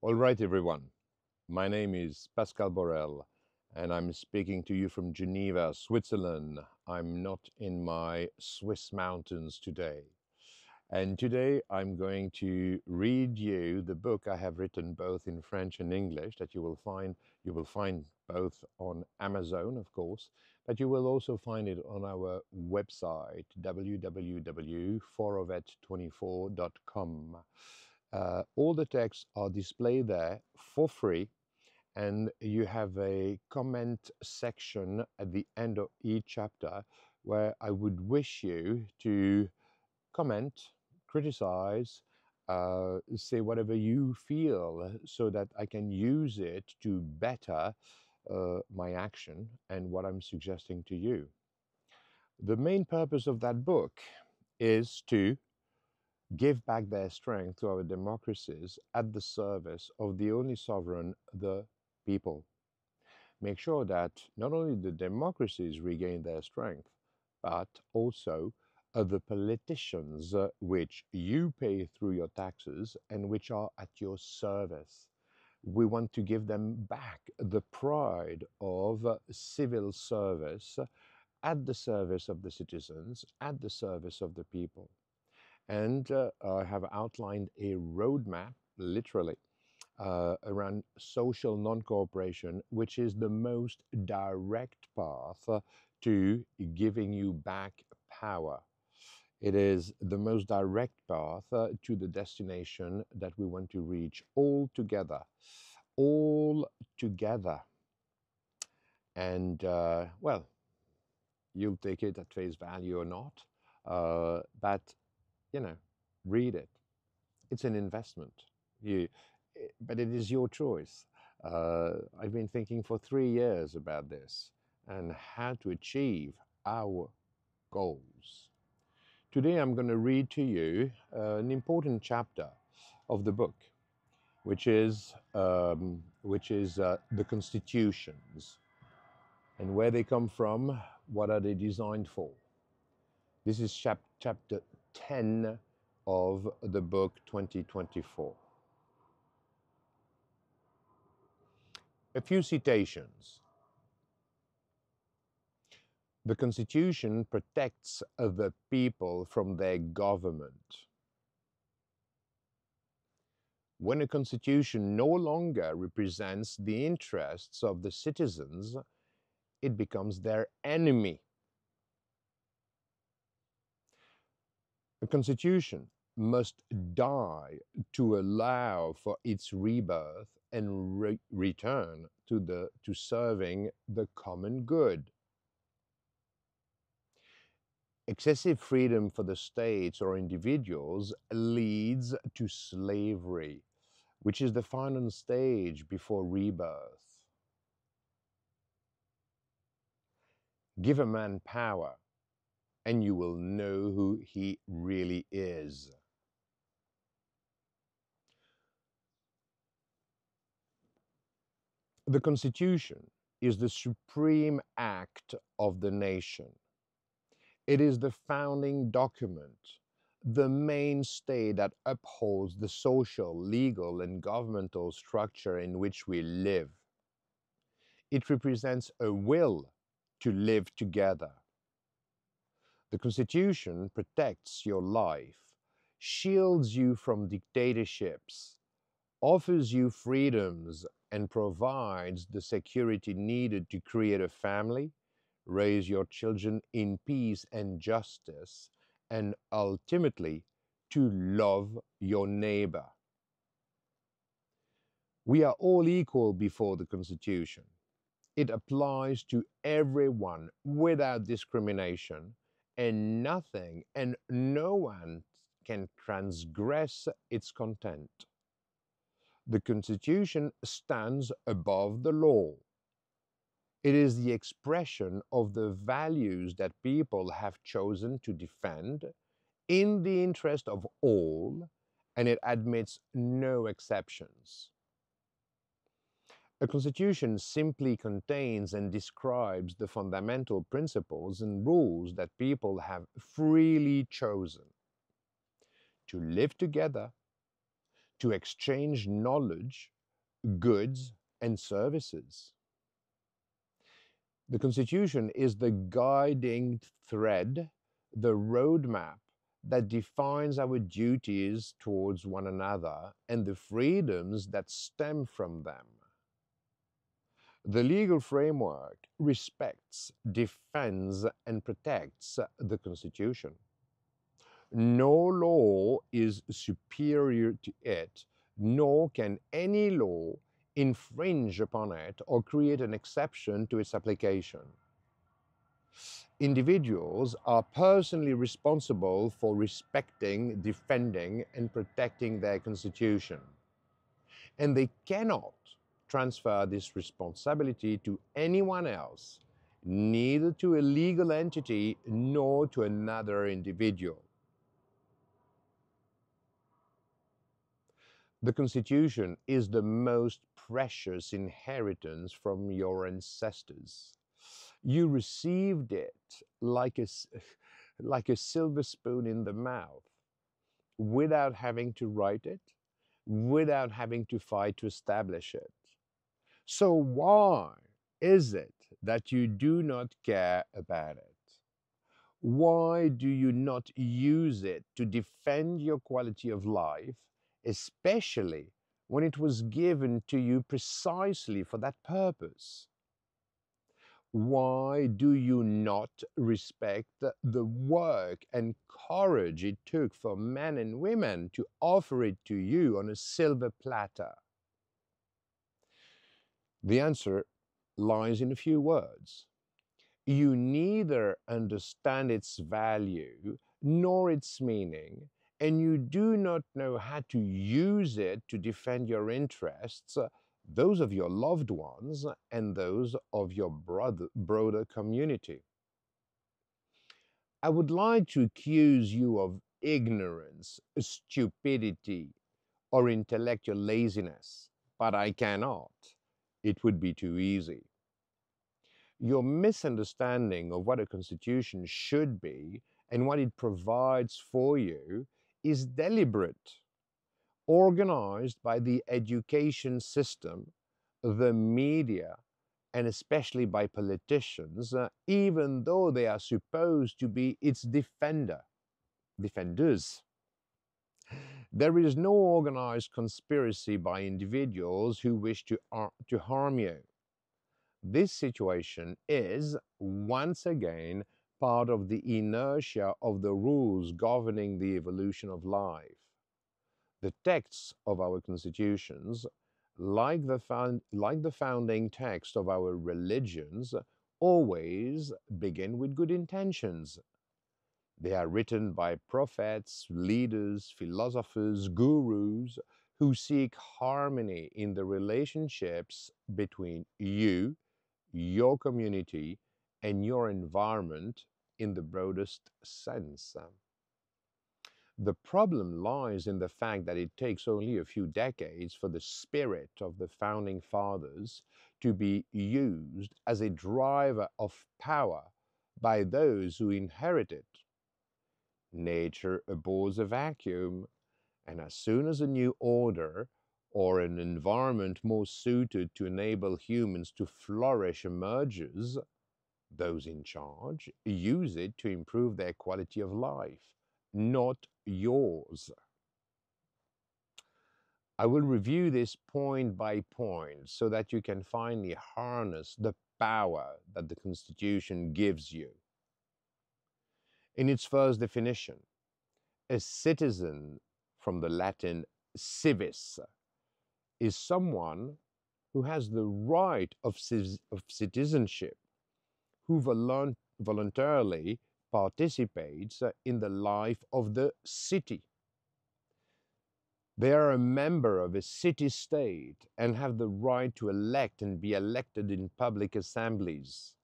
All right, everyone. My name is Pascal Borel, and I'm speaking to you from Geneva, Switzerland. I'm not in my Swiss mountains today. And today I'm going to read you the book I have written both in French and English that you will find both on Amazon, of course, but you will also find it on our website www.forovet24.com. All the texts are displayed there for free, and you have a comment section at the end of each chapter where I would wish you to comment, criticize, say whatever you feel so that I can use it to better my action and what I'm suggesting to you. The main purpose of that book is to give back their strength to our democracies at the service of the only sovereign, the people. Make sure that not only the democracies regain their strength, but also the politicians which you pay through your taxes and which are at your service. We want to give them back the pride of civil service at the service of the citizens, at the service of the people. And I have outlined a roadmap, literally, around social non-cooperation, which is the most direct path to giving you back power. It is the most direct path to the destination that we want to reach all together. All together. And, well, you'll take it at face value or not, but, you know, read it. It's an investment. But it is your choice. I've been thinking for 3 years about this and how to achieve our goals. Today I'm going to read to you an important chapter of the book, which is the constitutions and where they come from, what are they designed for. This is chapter 10 of the book 2024. A few citations. The Constitution protects the people from their government. When a constitution no longer represents the interests of the citizens, it becomes their enemy. A constitution must die to allow for its rebirth and return to serving the common good. Excessive freedom for the states or individuals leads to slavery, which is the final stage before rebirth. Give a man power, and you will know who he really is. The Constitution is the supreme act of the nation. It is the founding document, the mainstay that upholds the social, legal, and governmental structure in which we live. It represents a will to live together. The Constitution protects your life, shields you from dictatorships, offers you freedoms, and provides the security needed to create a family, raise your children in peace and justice, and ultimately to love your neighbor. We are all equal before the Constitution. It applies to everyone without discrimination, and nothing and no one can transgress its content. The Constitution stands above the law. It is the expression of the values that people have chosen to defend in the interest of all, and it admits no exceptions. A constitution simply contains and describes the fundamental principles and rules that people have freely chosen to live together, to exchange knowledge, goods, and services. The Constitution is the guiding thread, the roadmap that defines our duties towards one another and the freedoms that stem from them. The legal framework respects, defends, and protects the Constitution. No law is superior to it, nor can any law infringe upon it or create an exception to its application. Individuals are personally responsible for respecting, defending, and protecting their Constitution, and they cannot transfer this responsibility to anyone else, neither to a legal entity nor to another individual. The Constitution is the most precious inheritance from your ancestors. You received it like a silver spoon in the mouth, without having to write it, without having to fight to establish it. So why is it that you do not care about it? Why do you not use it to defend your quality of life, especially when it was given to you precisely for that purpose? Why do you not respect the work and courage it took for men and women to offer it to you on a silver platter? The answer lies in a few words. You neither understand its value nor its meaning, and you do not know how to use it to defend your interests, those of your loved ones, and those of your broader community. I would like to accuse you of ignorance, stupidity, or intellectual laziness, but I cannot. It would be too easy. Your misunderstanding of what a constitution should be and what it provides for you is deliberate, organized by the education system, the media, and especially by politicians, even though they are supposed to be its defenders. There is no organized conspiracy by individuals who wish to harm you. This situation is, once again, part of the inertia of the rules governing the evolution of life. The texts of our constitutions, like the founding text of our religions, always begin with good intentions. They are written by prophets, leaders, philosophers, gurus who seek harmony in the relationships between you, your community, and your environment in the broadest sense. The problem lies in the fact that it takes only a few decades for the spirit of the founding fathers to be used as a driver of power by those who inherit it. Nature abhors a vacuum, and as soon as a new order or an environment more suited to enable humans to flourish emerges, those in charge use it to improve their quality of life, not yours. I will review this point by point so that you can finally harness the power that the Constitution gives you. In its first definition, a citizen, from the Latin civis, is someone who has the right of citizenship, who voluntarily participates in the life of the city. They are a member of a city-state and have the right to elect and be elected in public assemblies.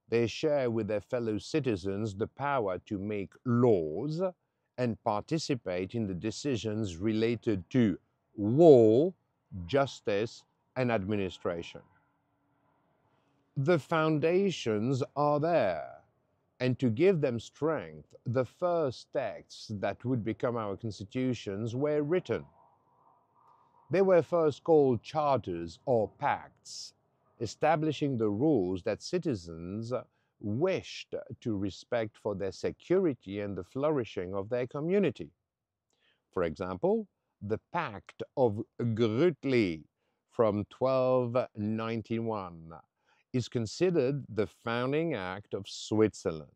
They share with their fellow citizens the power to make laws and participate in the decisions related to war, justice, and administration. The foundations are there, and to give them strength, the first texts that would become our constitutions were written. They were first called charters or pacts, establishing the rules that citizens wished to respect for their security and the flourishing of their community. For example, the Pact of Grütli from 1291 is considered the founding act of Switzerland.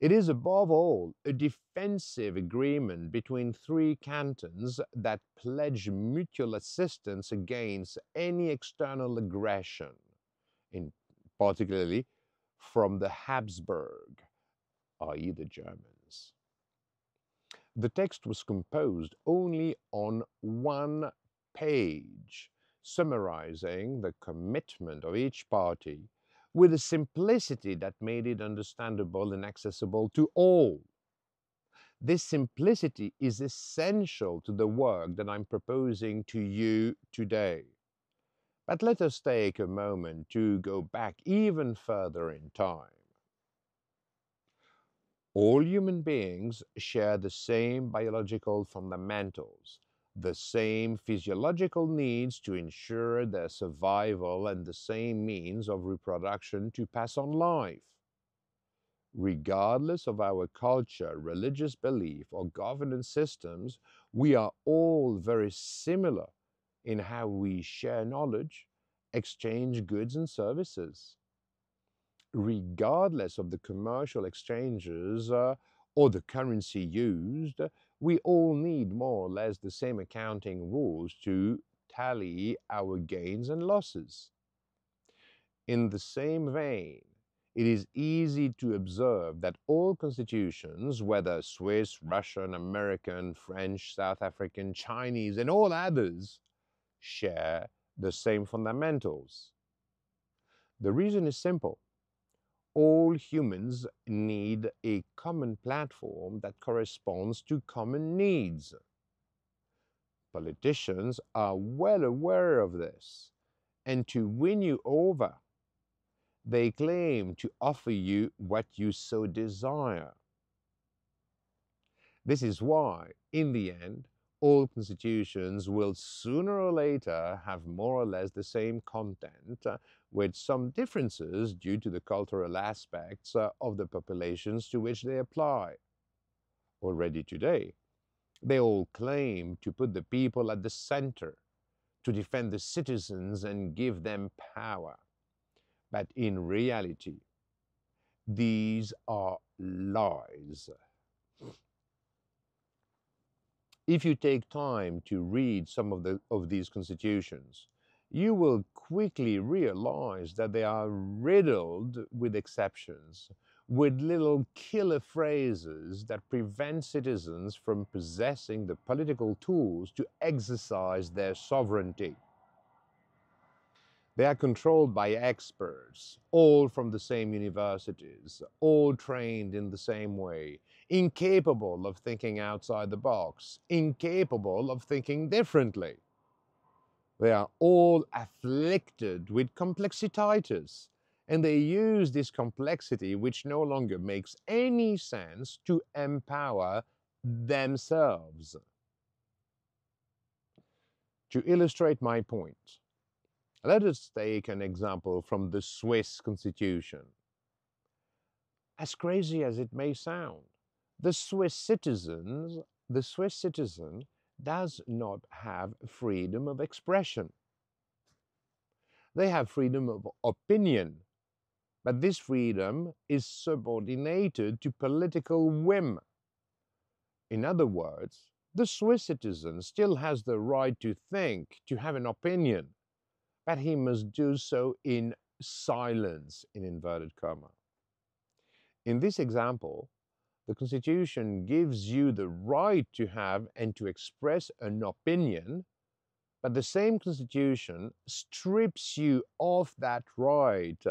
It is above all a defensive agreement between three cantons that pledge mutual assistance against any external aggression, in particularly from the Habsburg, i.e. the Germans. The text was composed only on one page, summarizing the commitment of each party with a simplicity that made it understandable and accessible to all. This simplicity is essential to the work that I'm proposing to you today. But let us take a moment to go back even further in time. All human beings share the same biological fundamentals, the same physiological needs to ensure their survival, and the same means of reproduction to pass on life. Regardless of our culture, religious belief, or governance systems, we are all very similar in how we share knowledge, exchange goods and services. Regardless of the commercial exchanges or the currency used, we all need more or less the same accounting rules to tally our gains and losses. In the same vein, it is easy to observe that all constitutions, whether Swiss, Russian, American, French, South African, Chinese, and all others, share the same fundamentals. The reason is simple. All humans need a common platform that corresponds to common needs. Politicians are well aware of this, and to win you over, they claim to offer you what you so desire. This is why, in the end, all constitutions will sooner or later have more or less the same content, with some differences due to the cultural aspects of the populations to which they apply. Already today, they all claim to put the people at the center, to defend the citizens and give them power. But in reality, these are lies. If you take time to read some of these constitutions, you will quickly realize that they are riddled with exceptions, with little killer phrases that prevent citizens from possessing the political tools to exercise their sovereignty. They are controlled by experts, all from the same universities, all trained in the same way, incapable of thinking outside the box, incapable of thinking differently. They are all afflicted with complexities, and they use this complexity, which no longer makes any sense, to empower themselves. To illustrate my point, let us take an example from the Swiss Constitution. As crazy as it may sound, the Swiss citizen does not have freedom of expression. They have freedom of opinion, but this freedom is subordinated to political whim. In other words, the Swiss citizen still has the right to think, to have an opinion, but he must do so in silence, in inverted comma. In this example, the Constitution gives you the right to have and to express an opinion, but the same Constitution strips you of that right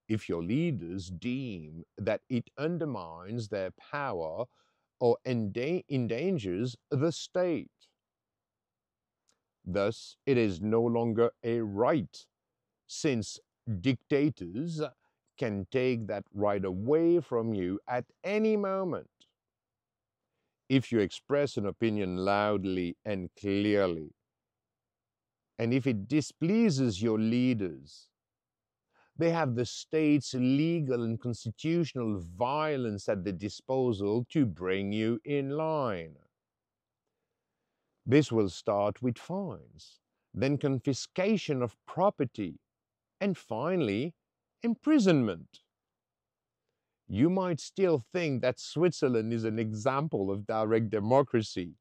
if your leaders deem that it undermines their power or endangers the state. Thus, it is no longer a right, since dictators can take that right away from you at any moment. If you express an opinion loudly and clearly, And if it displeases your leaders, they have the state's legal and constitutional violence at their disposal to bring you in line. This will start with fines, then confiscation of property, and finally, imprisonment. You might still think that Switzerland is an example of direct democracy,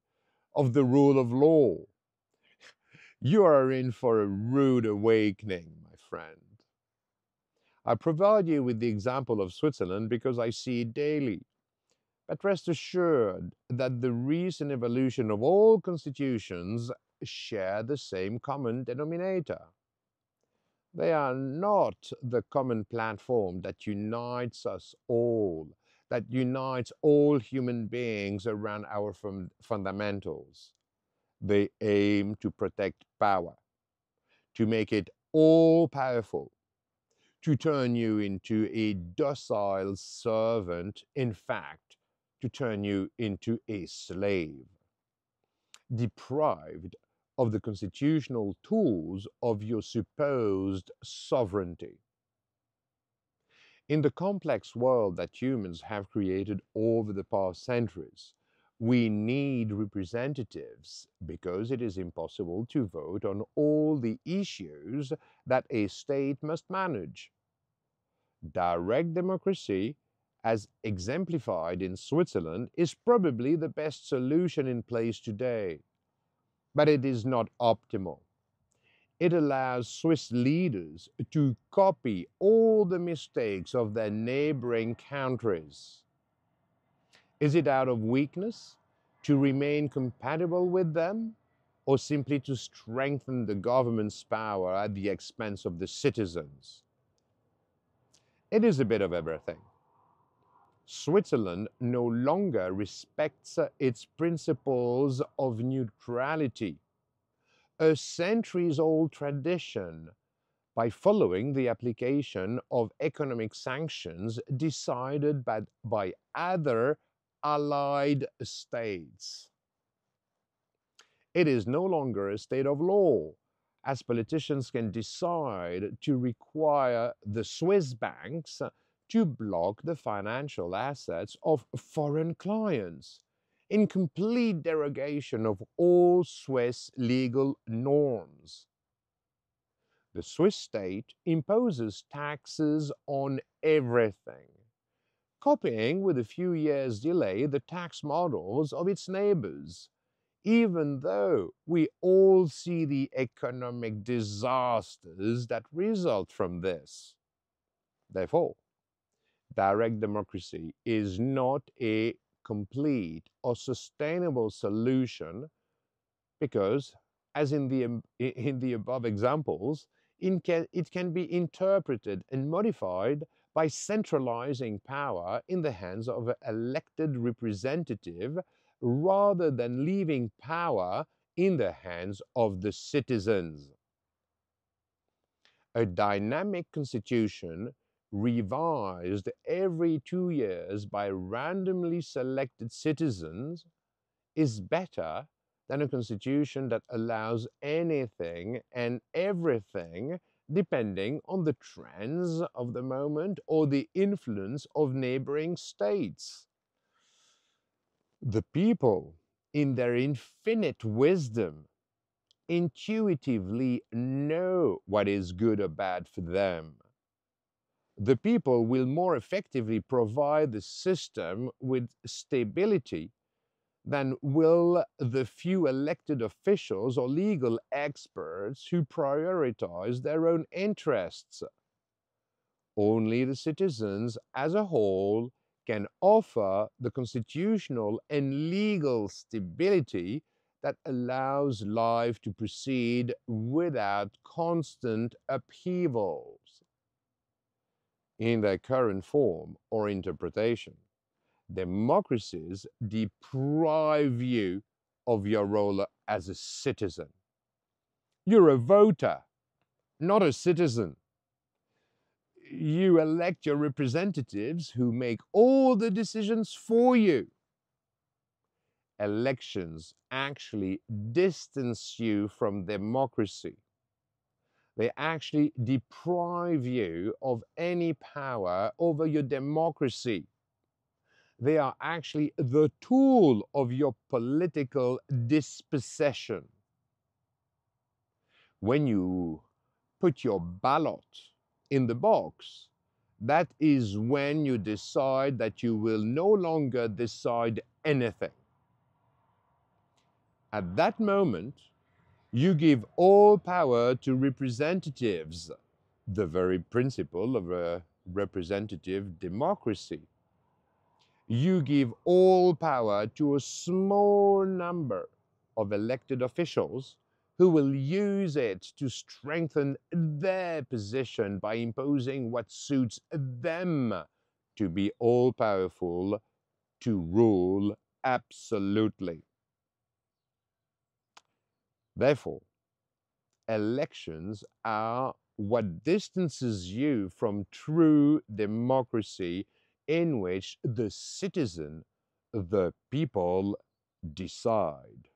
of the rule of law. You are in for a rude awakening, my friend. I provide you with the example of Switzerland because I see it daily. But rest assured that the recent evolution of all constitutions share the same common denominator. They are not the common platform that unites us all, that unites all human beings around our fundamentals. They aim to protect power, to make it all powerful, to turn you into a docile servant, in fact, to turn you into a slave, deprived of the constitutional tools of your supposed sovereignty. In the complex world that humans have created over the past centuries, we need representatives because it is impossible to vote on all the issues that a state must manage. Direct democracy, as exemplified in Switzerland, is probably the best solution in place today, but it is not optimal. It allows Swiss leaders to copy all the mistakes of their neighboring countries. Is it out of weakness to remain compatible with them, or simply to strengthen the government's power at the expense of the citizens? It is a bit of everything. Switzerland no longer respects its principles of neutrality, a centuries-old tradition, by following the application of economic sanctions decided by other allied states. It is no longer a state of law, as politicians can decide to require the Swiss banks to block the financial assets of foreign clients, in complete derogation of all Swiss legal norms. The Swiss state imposes taxes on everything, copying with a few years' delay the tax models of its neighbors, even though we all see the economic disasters that result from this. Therefore, direct democracy is not a complete or sustainable solution because, as in the above examples, it can be interpreted and modified by centralizing power in the hands of an elected representative rather than leaving power in the hands of the citizens. A dynamic constitution revised every 2 years by randomly selected citizens is better than a constitution that allows anything and everything depending on the trends of the moment or the influence of neighboring states. The people, in their infinite wisdom, intuitively know what is good or bad for them. The people will more effectively provide the system with stability than will the few elected officials or legal experts who prioritize their own interests. Only the citizens as a whole can offer the constitutional and legal stability that allows life to proceed without constant upheavals. In their current form or interpretation, democracies deprive you of your role as a citizen. You're a voter, not a citizen. You elect your representatives who make all the decisions for you. Elections actually distance you from democracy. They actually deprive you of any power over your democracy. They are actually the tool of your political dispossession. When you put your ballot in the box, that is when you decide that you will no longer decide anything. At that moment, you give all power to representatives, the very principle of a representative democracy. You give all power to a small number of elected officials who will use it to strengthen their position by imposing what suits them, to be all powerful, to rule absolutely. Therefore, elections are what distances you from true democracy, in which the citizen, the people, decide.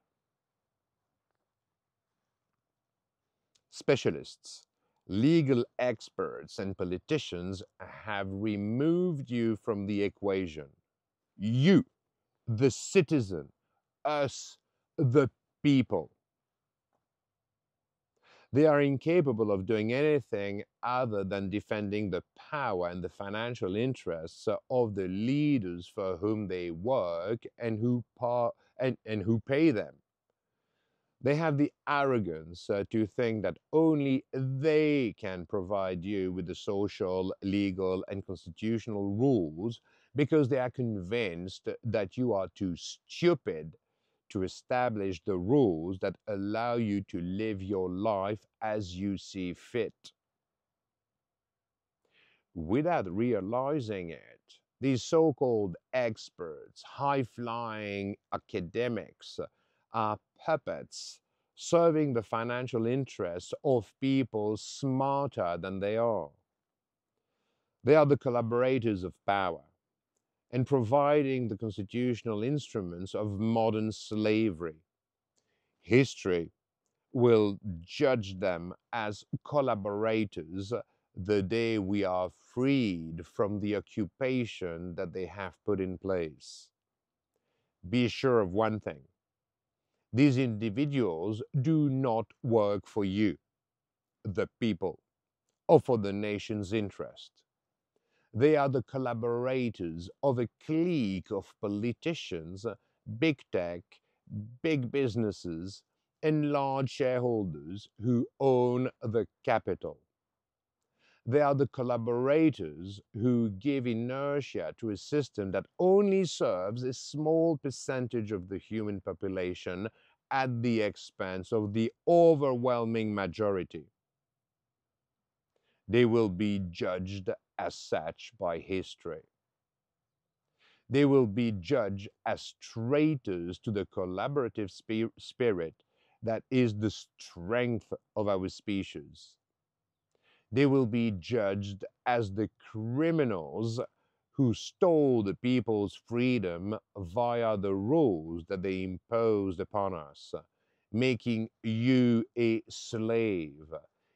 Specialists, legal experts, and politicians have removed you from the equation. You, the citizen, us, the people. They are incapable of doing anything other than defending the power and the financial interests of the leaders for whom they work and who pay them. They have the arrogance to think that only they can provide you with the social, legal, and constitutional rules, because they are convinced that you are too stupid to establish the rules that allow you to live your life as you see fit. Without realizing it, these so-called experts, high-flying academics, are puppets serving the financial interests of people smarter than they are. They are the collaborators of power and providing the constitutional instruments of modern slavery. History will judge them as collaborators the day we are freed from the occupation that they have put in place. Be sure of one thing: these individuals do not work for you, the people, or for the nation's interest. They are the collaborators of a clique of politicians, big tech, big businesses, and large shareholders who own the capital. They are the collaborators who give inertia to a system that only serves a small percentage of the human population at the expense of the overwhelming majority. They will be judged as such by history. They will be judged as traitors to the collaborative spirit that is the strength of our species. They will be judged as the criminals who stole the people's freedom via the rules that they imposed upon us, making you a slave,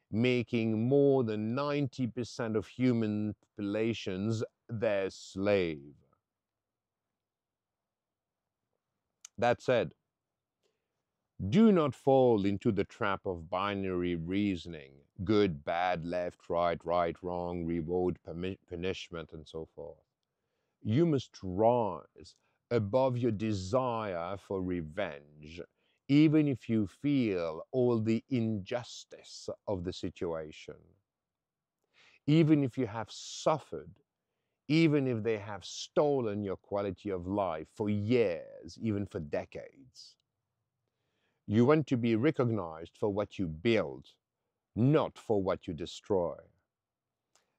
making more than 90% of human populations their slave. That said, do not fall into the trap of binary reasoning: good, bad, left, right, wrong, reward, punishment, and so forth. You must rise above your desire for revenge, even if you feel all the injustice of the situation. Even if you have suffered, even if they have stolen your quality of life for years, even for decades. You want to be recognized for what you build, not for what you destroy.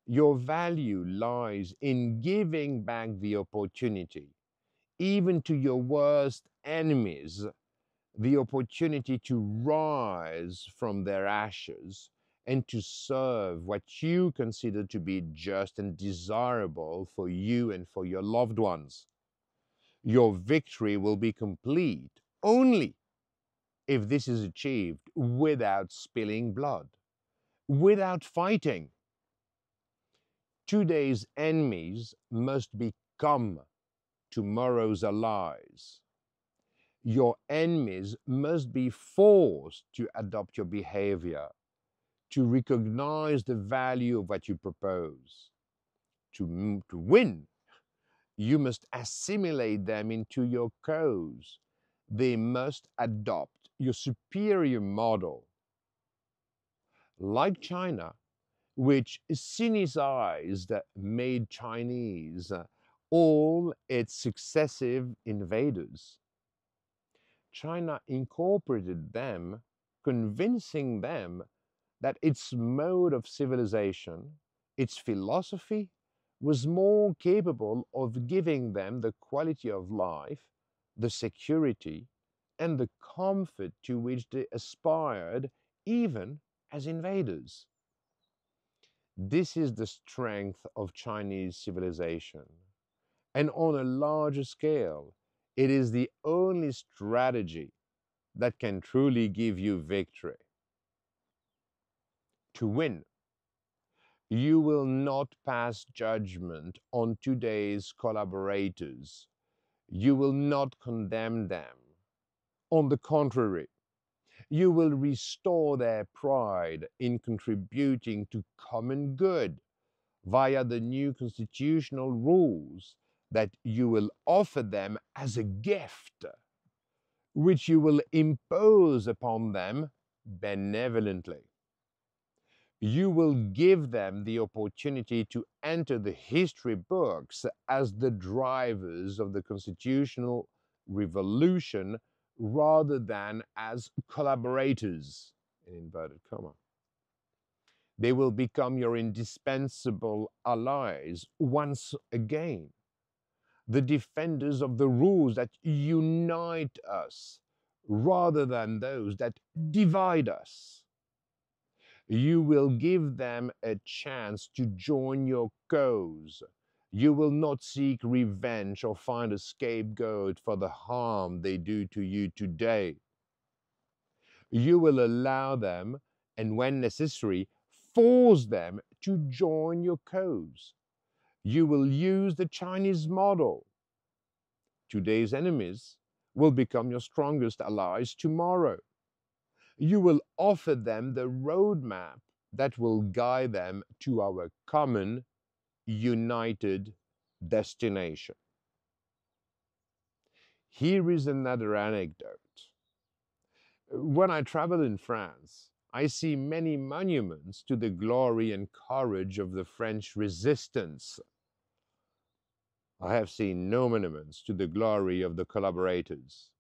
Your value lies in giving back the opportunity, even to your worst enemies, the opportunity to rise from their ashes and to serve what you consider to be just and desirable for you and for your loved ones. Your victory will be complete only if this is achieved without spilling blood, without fighting. Today's enemies must become tomorrow's allies. Your enemies must be forced to adopt your behavior, to recognize the value of what you propose. To win, you must assimilate them into your cause. They must adopt your superior model. Like China, which Sinicized made Chinese all its successive invaders. China incorporated them, convincing them that its mode of civilization, its philosophy, was more capable of giving them the quality of life, the security, and the comfort to which they aspired even as invaders. This is the strength of Chinese civilization. And on a larger scale, it is the only strategy that can truly give you victory. To win, you will not pass judgment on today's collaborators. You will not condemn them. On the contrary, you will restore their pride in contributing to common good via the new constitutional rules that you will offer them as a gift, which you will impose upon them benevolently. You will give them the opportunity to enter the history books as the drivers of the constitutional revolution rather than as collaborators, in inverted comma. They will become your indispensable allies once again, the defenders of the rules that unite us rather than those that divide us. You will give them a chance to join your cause. You will not seek revenge or find a scapegoat for the harm they do to you today. You will allow them, and when necessary, force them to join your cause. You will use the Chinese model. Today's enemies will become your strongest allies tomorrow. You will offer them the roadmap that will guide them to our common, united destination. Here is another anecdote. When I travel in France, I see many monuments to the glory and courage of the French resistance. I have seen no monuments to the glory of the collaborators.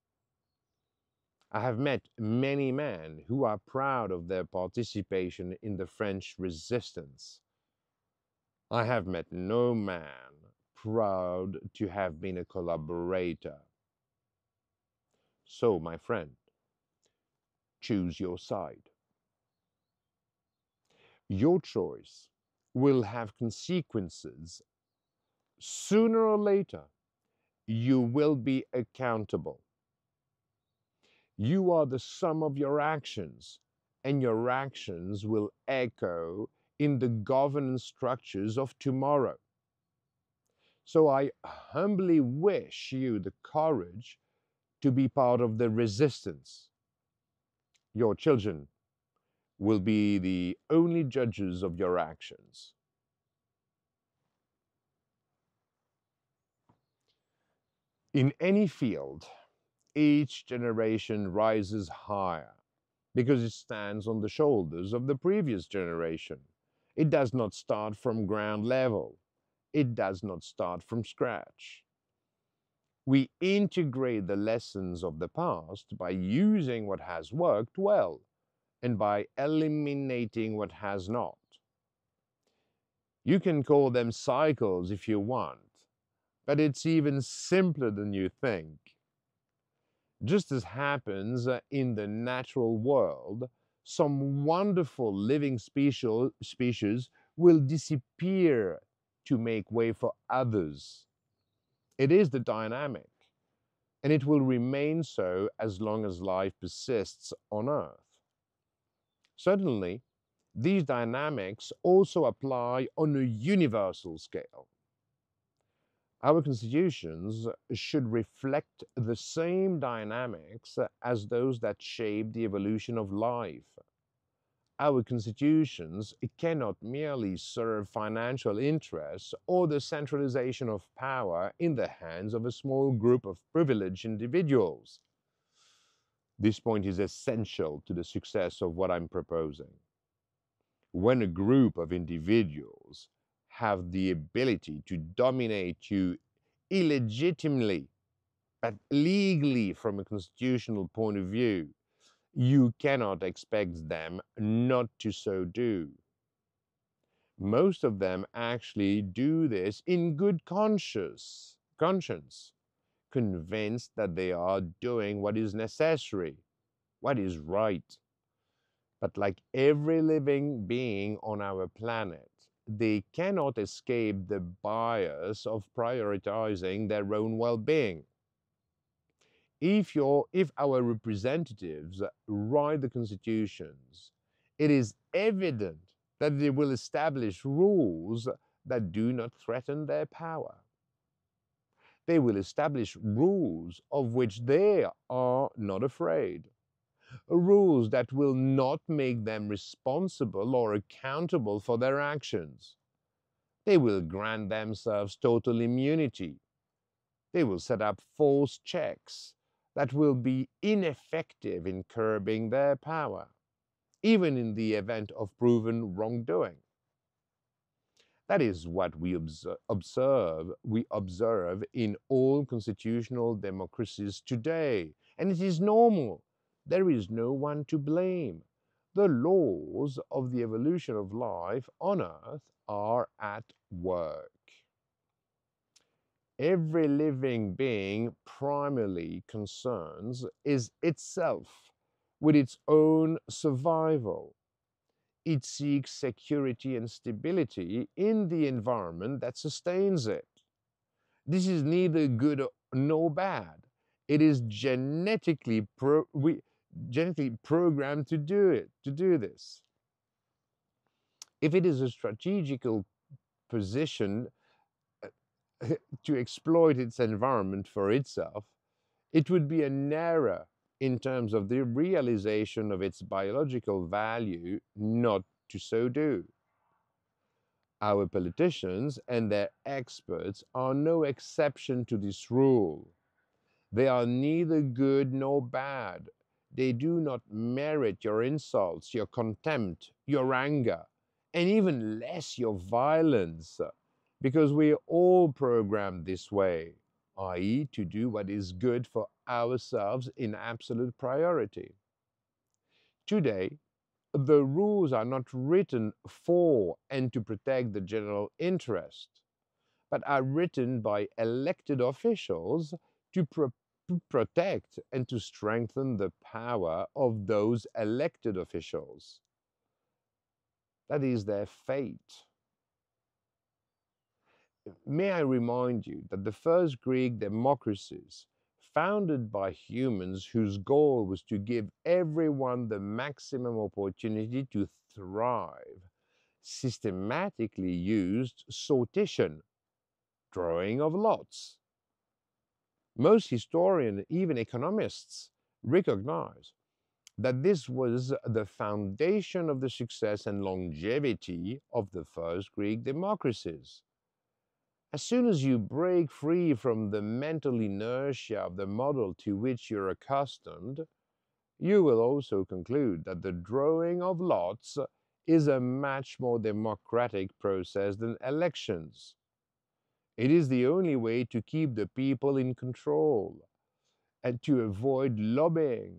I have met many men who are proud of their participation in the French resistance. I have met no man proud to have been a collaborator. So, my friend, choose your side. Your choice will have consequences. Sooner or later, you will be accountable. You are the sum of your actions, and your actions will echo in the governance structures of tomorrow. So I humbly wish you the courage to be part of the resistance. Your children will be the only judges of your actions. In any field, each generation rises higher because it stands on the shoulders of the previous generation. It does not start from ground level. It does not start from scratch. We integrate the lessons of the past by using what has worked well and by eliminating what has not. You can call them cycles if you want, but it's even simpler than you think. Just as happens in the natural world, some wonderful living species will disappear to make way for others. It is the dynamic, and it will remain so as long as life persists on Earth. Certainly, These dynamics also apply on a universal scale. Our constitutions should reflect the same dynamics as those that shape the evolution of life. Our constitutions cannot merely serve financial interests or the centralization of power in the hands of a small group of privileged individuals. This point is essential to the success of what I'm proposing. When a group of individuals have the ability to dominate you illegitimately, but legally from a constitutional point of view, you cannot expect them not to so do. Most of them actually do this in good conscience, convinced that they are doing what is necessary, what is right. But like every living being on our planet, they cannot escape the bias of prioritizing their own well-being. If our representatives write the constitutions, it is evident that they will establish rules that do not threaten their power. They will establish rules of which they are not afraid, rules that will not make them responsible or accountable for their actions. They will grant themselves total immunity. They will set up false checks that will be ineffective in curbing their power, even in the event of proven wrongdoing. That is what we observe in all constitutional democracies today, and it is normal. There is no one to blame. The laws of the evolution of life on Earth are at work. Every living being primarily concerns is itself with its own survival. It seeks security and stability in the environment that sustains it. This is neither good nor bad. It is genetically programmed to do this. If it is a strategical position to exploit its environment for itself, it would be an error in terms of the realization of its biological value not to so do. Our politicians and their experts are no exception to this rule. They are neither good nor bad. They do not merit your insults, your contempt, your anger, and even less your violence, because we are all programmed this way, i.e., to do what is good for ourselves in absolute priority. Today, the rules are not written for and to protect the general interest, but are written by elected officials to protect and to strengthen the power of those elected officials. That is their fate. May I remind you that the first Greek democracies, founded by humans whose goal was to give everyone the maximum opportunity to thrive, systematically used sortition, drawing of lots. Most historians, even economists, recognize that this was the foundation of the success and longevity of the first Greek democracies. As soon as you break free from the mental inertia of the model to which you're accustomed, you will also conclude that the drawing of lots is a much more democratic process than elections. It is the only way to keep the people in control and to avoid lobbying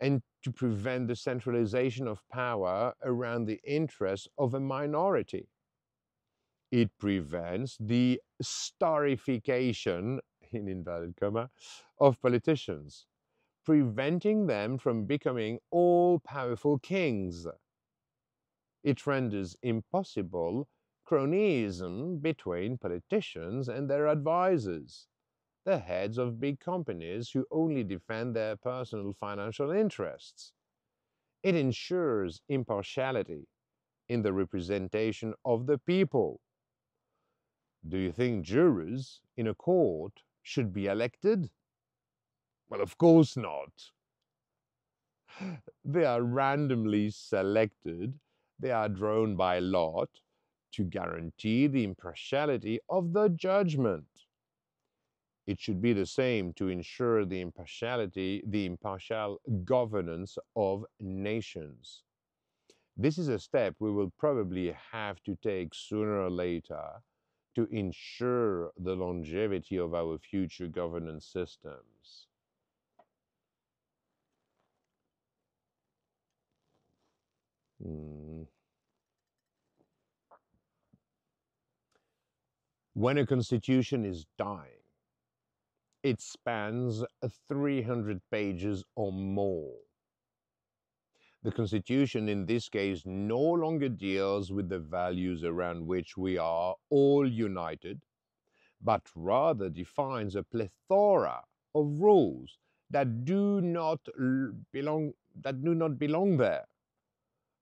and to prevent the centralization of power around the interests of a minority. It prevents the starification, in inverted comma, of politicians, preventing them from becoming all-powerful kings. It renders impossible cronyism between politicians and their advisors, the heads of big companies who only defend their personal financial interests. It ensures impartiality, in the representation of the people. Do you think jurors in a court should be elected? Well, of course not. They are randomly selected, they are drawn by lot to guarantee the impartiality of the judgment. It should be the same to ensure the impartial governance of nations. This is a step we will probably have to take sooner or later to ensure the longevity of our future governance systems. When a constitution is dying, it spans 300 pages or more. The constitution in this case no longer deals with the values around which we are all united, but rather defines a plethora of rules that do not belong there.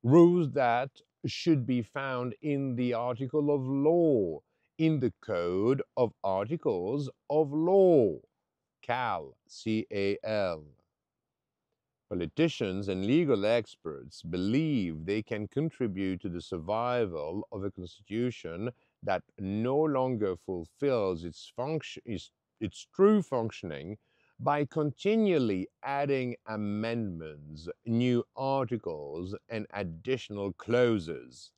Rules that should be found in the article of law, in the Code of Articles of Law, CAL, C-A-L. Politicians and legal experts believe they can contribute to the survival of a constitution that no longer fulfills its true functioning by continually adding amendments, new articles, and additional clauses.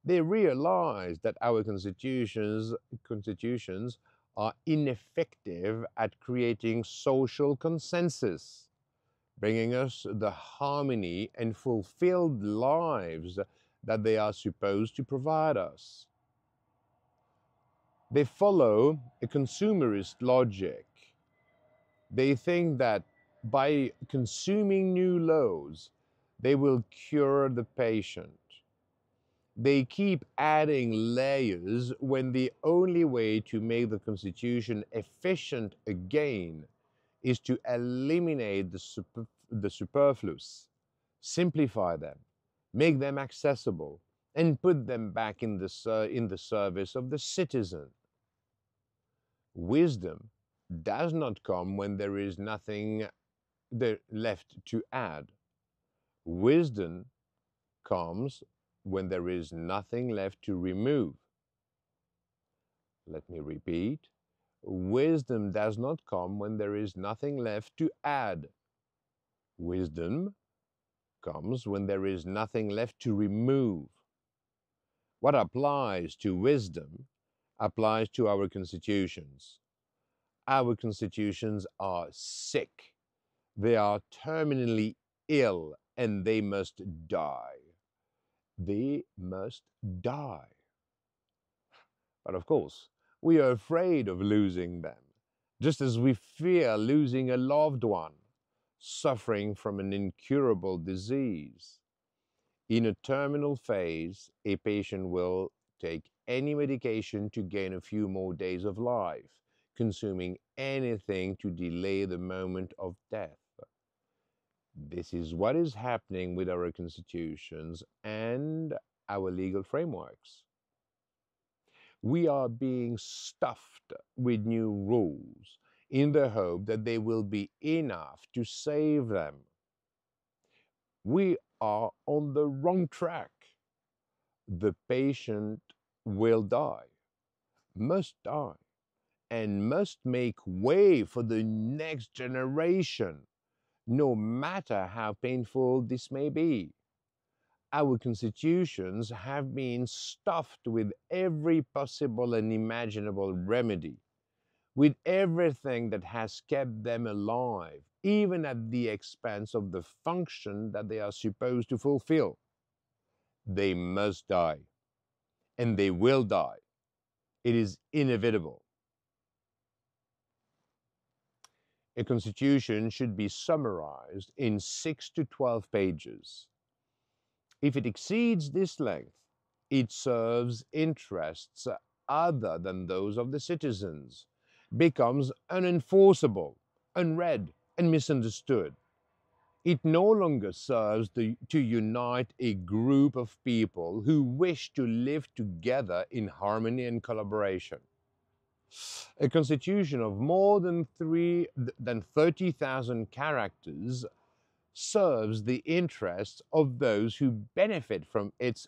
They realize that our constitutions are ineffective at creating social consensus, bringing us the harmony and fulfilled lives that they are supposed to provide us. They follow a consumerist logic. They think that by consuming new laws, they will cure the patient. They keep adding layers when the only way to make the Constitution efficient again is to eliminate the superfluous, simplify them, make them accessible, and put them back in the service of the citizen. Wisdom does not come when there is nothing left to add. Wisdom comes when there is nothing left to remove. Let me repeat. Wisdom does not come when there is nothing left to add. Wisdom comes when there is nothing left to remove. What applies to wisdom applies to our constitutions. Our constitutions are sick. They are terminally ill and they must die. They must die. But of course, we are afraid of losing them, just as we fear losing a loved one suffering from an incurable disease. In a terminal phase, a patient will take any medication to gain a few more days of life, consuming anything to delay the moment of death. This is what is happening with our constitutions and our legal frameworks. We are being stuffed with new rules in the hope that they will be enough to save them. We are on the wrong track. The patient will die, must die, and must make way for the next generation, no matter how painful this may be. Our constitutions have been stuffed with every possible and imaginable remedy, with everything that has kept them alive, even at the expense of the function that they are supposed to fulfill. They must die, and they will die. It is inevitable. A constitution should be summarized in 6 to 12 pages. If it exceeds this length, it serves interests other than those of the citizens, becomes unenforceable, unread, and misunderstood. It no longer serves to unite a group of people who wish to live together in harmony and collaboration. A constitution of more than 30,000 characters serves the interests of those who benefit from its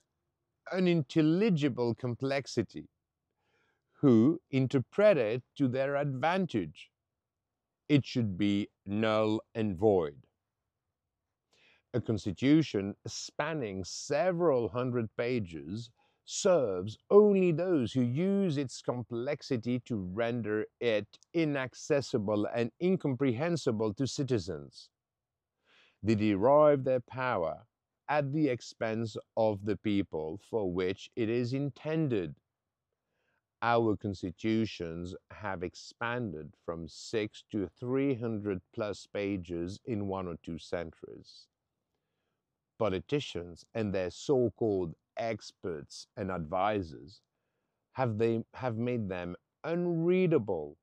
unintelligible complexity, who interpret it to their advantage. It should be null and void. A constitution spanning several hundred pages serves only those who use its complexity to render it inaccessible and incomprehensible to citizens. They derive their power at the expense of the people for which it is intended. Our constitutions have expanded from 6 to 300 plus pages in 1 or 2 centuries. Politicians and their so-called experts and advisors have made them unreadable,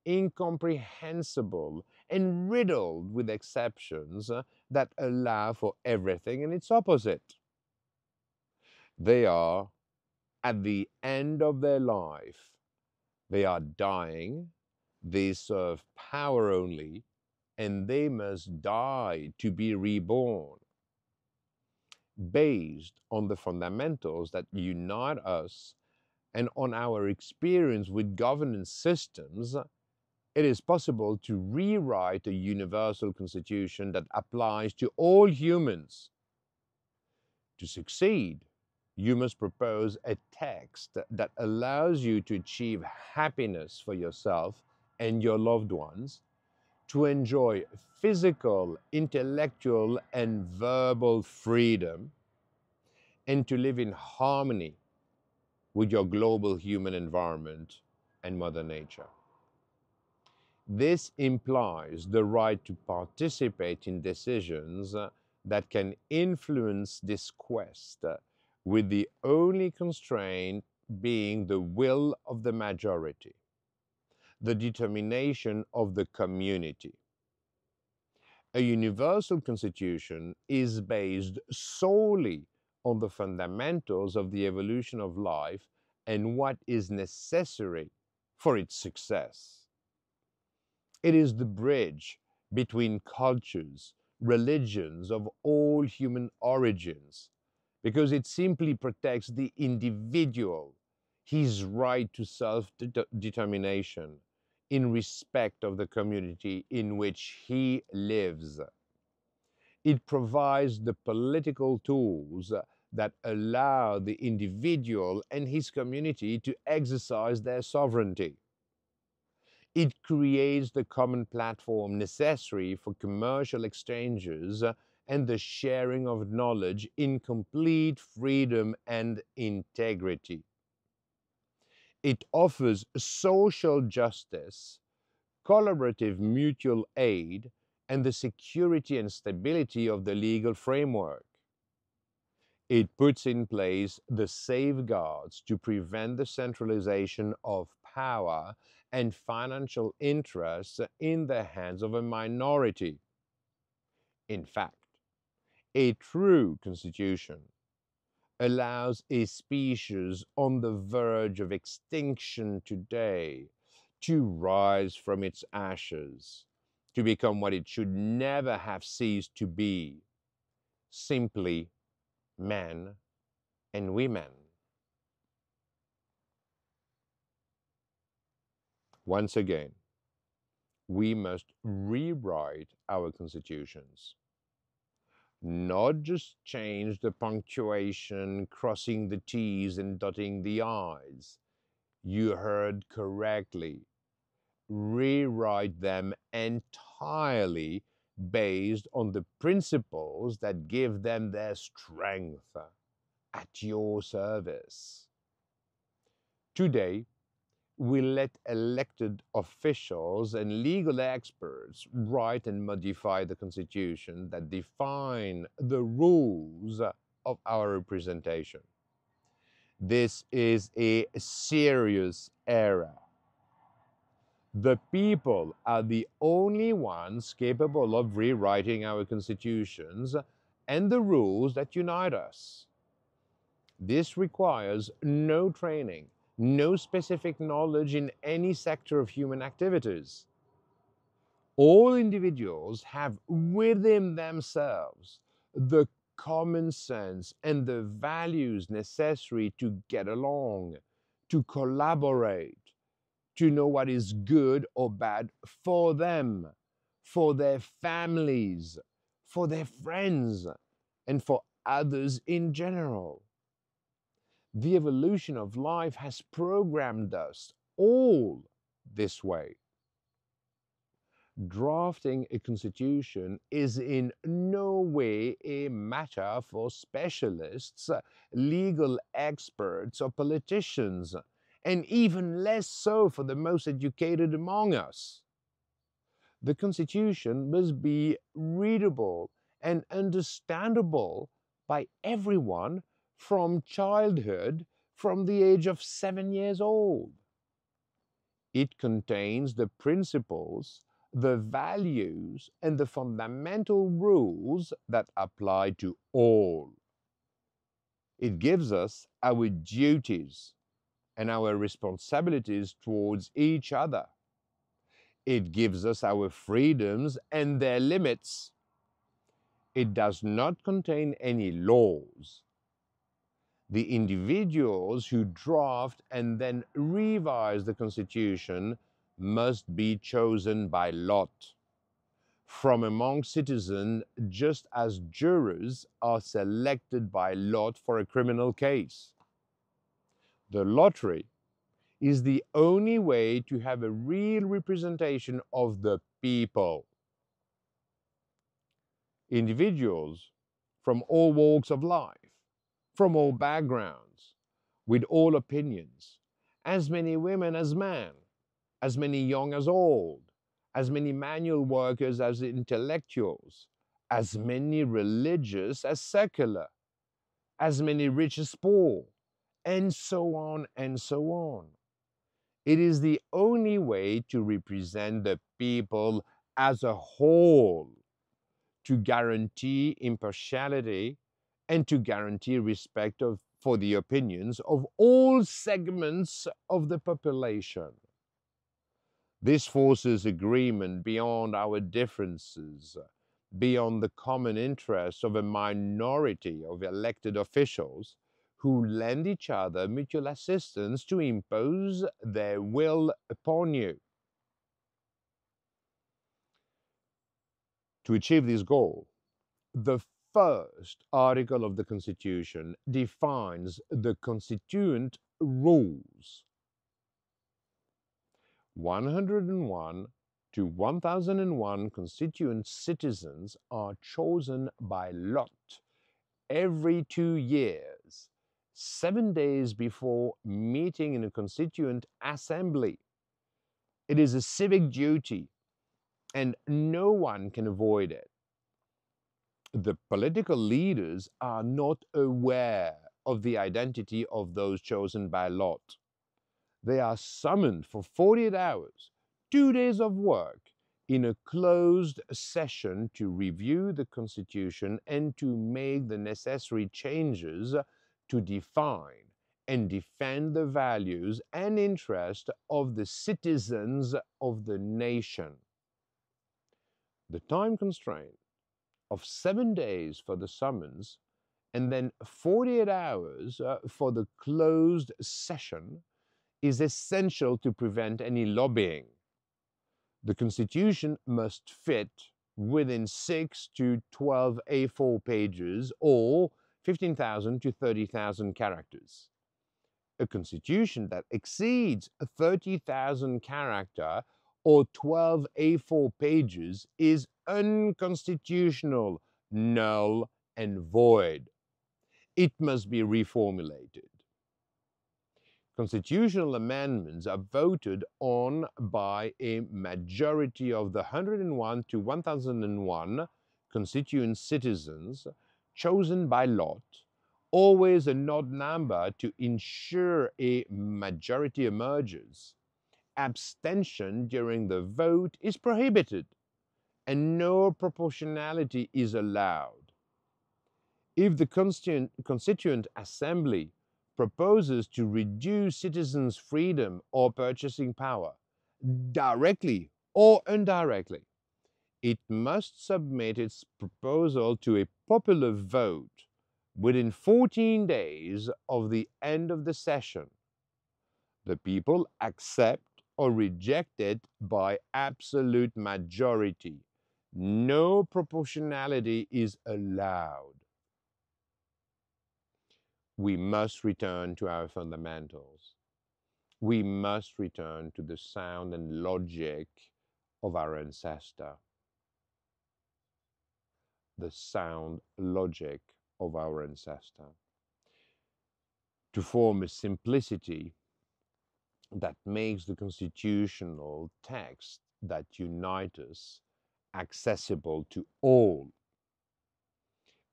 incomprehensible, and riddled with exceptions that allow for everything and its opposite. They are at the end of their life. They are dying. They serve power only, and they must die to be reborn. Based on the fundamentals that unite us and on our experience with governance systems, it is possible to rewrite a universal constitution that applies to all humans. To succeed, you must propose a text that allows you to achieve happiness for yourself and your loved ones, to enjoy physical, intellectual, and verbal freedom, and to live in harmony with your global human environment and Mother Nature. This implies the right to participate in decisions that can influence this quest, with the only constraint being the will of the majority, the determination of the community. A universal constitution is based solely on the fundamentals of the evolution of life and what is necessary for its success. It is the bridge between cultures, religions of all human origins, because it simply protects the individual, his right to self-determination, in respect of the community in which he lives. It provides the political tools that allow the individual and his community to exercise their sovereignty. It creates the common platform necessary for commercial exchanges and the sharing of knowledge in complete freedom and integrity. It offers social justice, collaborative mutual aid, and the security and stability of the legal framework. It puts in place the safeguards to prevent the centralization of power and financial interests in the hands of a minority. In fact, a true constitution allows a species on the verge of extinction today to rise from its ashes, to become what it should never have ceased to be, simply men and women. Once again, we must rewrite our constitutions. Not just change the punctuation, crossing the T's and dotting the I's. You heard correctly. Rewrite them entirely based on the principles that give them their strength, at your service. Today, we let elected officials and legal experts write and modify the Constitution that define the rules of our representation. This is a serious error. The people are the only ones capable of rewriting our constitutions and the rules that unite us. This requires no training, no specific knowledge in any sector of human activities. All individuals have within themselves the common sense and the values necessary to get along, to collaborate, to know what is good or bad for them, for their families, for their friends, and for others in general. The evolution of life has programmed us all this way. Drafting a constitution is in no way a matter for specialists, legal experts, or politicians, and even less so for the most educated among us. The constitution must be readable and understandable by everyone from childhood, from the age of 7 years old. It contains the principles, the values, and the fundamental rules that apply to all. It gives us our duties and our responsibilities towards each other. It gives us our freedoms and their limits. It does not contain any laws. The individuals who draft and then revise the Constitution must be chosen by lot from among citizens, just as jurors are selected by lot for a criminal case. The lottery is the only way to have a real representation of the people. Individuals from all walks of life, from all backgrounds, with all opinions, as many women as men, as many young as old, as many manual workers as intellectuals, as many religious as secular, as many rich as poor, and so on and so on. It is the only way to represent the people as a whole, to guarantee impartiality and to guarantee respect for the opinions of all segments of the population. This forces agreement beyond our differences, beyond the common interests of a minority of elected officials who lend each other mutual assistance to impose their will upon you. To achieve this goal, the first article of the Constitution defines the constituent rules. 101 to 1001 constituent citizens are chosen by lot every 2 years, 7 days before meeting in a constituent assembly. It is a civic duty, and no one can avoid it. The political leaders are not aware of the identity of those chosen by lot. They are summoned for 48 hours, 2 days of work, in a closed session to review the Constitution and to make the necessary changes to define and defend the values and interests of the citizens of the nation. The time constraint of 7 days for the summons and then 48 hours for the closed session is essential to prevent any lobbying. The Constitution must fit within 6 to 12 A4 pages or 15,000 to 30,000 characters. A Constitution that exceeds 30,000 characters or 12 A4 pages is unconstitutional, null, and void. It must be reformulated. Constitutional amendments are voted on by a majority of the 101 to 1001 constituent citizens chosen by lot, always an odd number to ensure a majority emerges, abstention during the vote is prohibited, and no proportionality is allowed. If the Constituent Assembly proposes to reduce citizens' freedom or purchasing power, directly or indirectly, it must submit its proposal to a popular vote within 14 days of the end of the session. The people accept or reject it by absolute majority. No proportionality is allowed. We must return to our fundamentals. We must return to the sound and logic of our ancestor. The sound logic of our ancestor. To form a simplicity that makes the constitutional text that unite us accessible to all.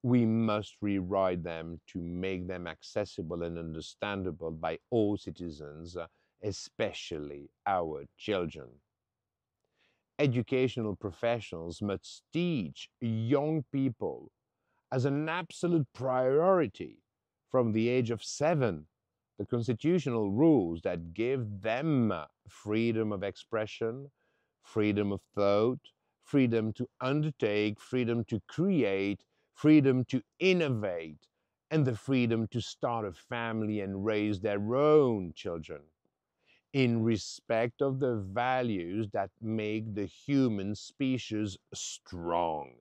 We must rewrite them to make them accessible and understandable by all citizens, especially our children. Educational professionals must teach young people as an absolute priority from the age of 7 the constitutional rules that give them freedom of expression, freedom of thought, freedom to undertake, freedom to create, freedom to innovate, and the freedom to start a family and raise their own children in respect of the values that make the human species strong.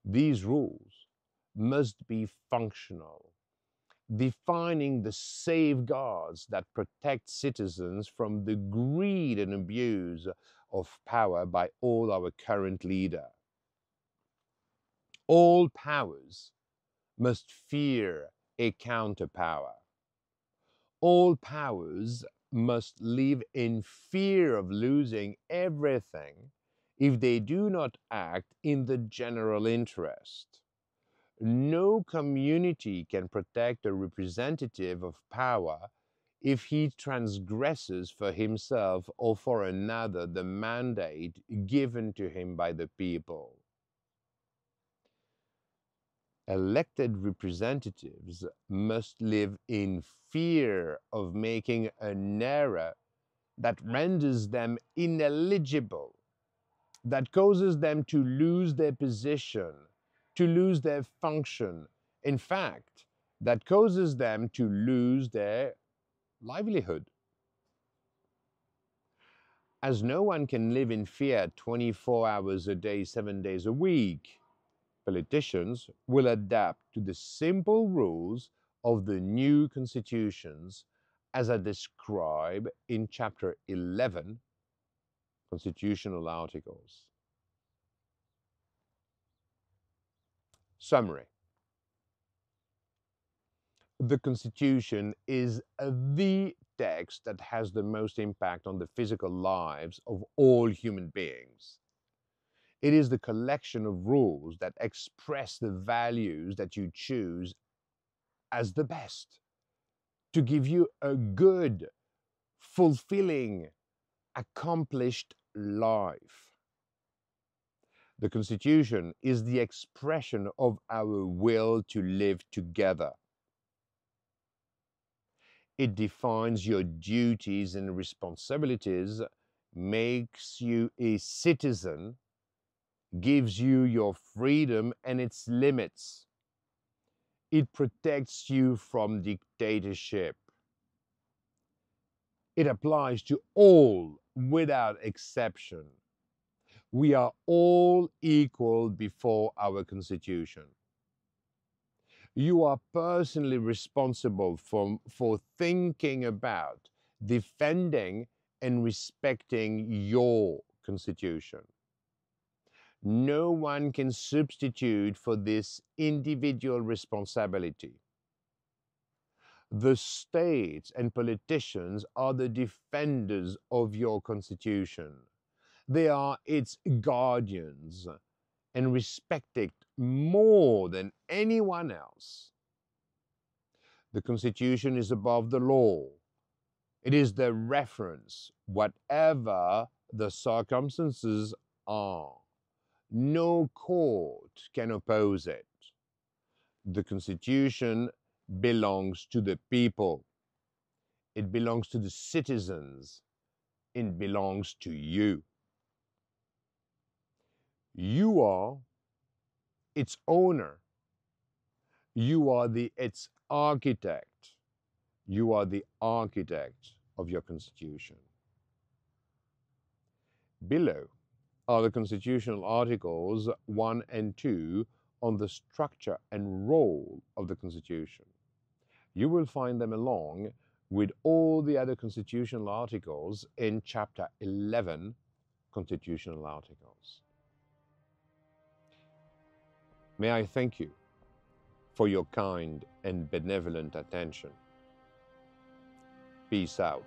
These rules must be functional, defining the safeguards that protect citizens from the greed and abuse of power by all our current leaders. All powers must fear a counterpower. All powers must live in fear of losing everything if they do not act in the general interest. No community can protect a representative of power if he transgresses for himself or for another the mandate given to him by the people. Elected representatives must live in fear of making an error that renders them ineligible, that causes them to lose their position, to lose their function, in fact, that causes them to lose their livelihood. As no one can live in fear 24 hours a day, 7 days a week, politicians will adapt to the simple rules of the new constitutions as I describe in chapter 11, Constitutional Articles. Summary. The Constitution is the text that has the most impact on the physical lives of all human beings. It is the collection of rules that express the values that you choose as the best to give you a good, fulfilling, accomplished life. The Constitution is the expression of our will to live together. It defines your duties and responsibilities, makes you a citizen, gives you your freedom and its limits. It protects you from dictatorship. It applies to all without exception. We are all equal before our Constitution. You are personally responsible for thinking about, defending, and respecting your Constitution. No one can substitute for this individual responsibility. The states and politicians are the defenders of your Constitution. They are its guardians and respect it more than anyone else. The Constitution is above the law. It is the reference, whatever the circumstances are. No court can oppose it. The Constitution belongs to the people. It belongs to the citizens. It belongs to you. You are its owner. You are its architect. You are the architect of your Constitution. Below are the constitutional articles 1 and 2 on the structure and role of the Constitution. You will find them along with all the other constitutional articles in Chapter 11, Constitutional Articles. May I thank you for your kind and benevolent attention. Peace out.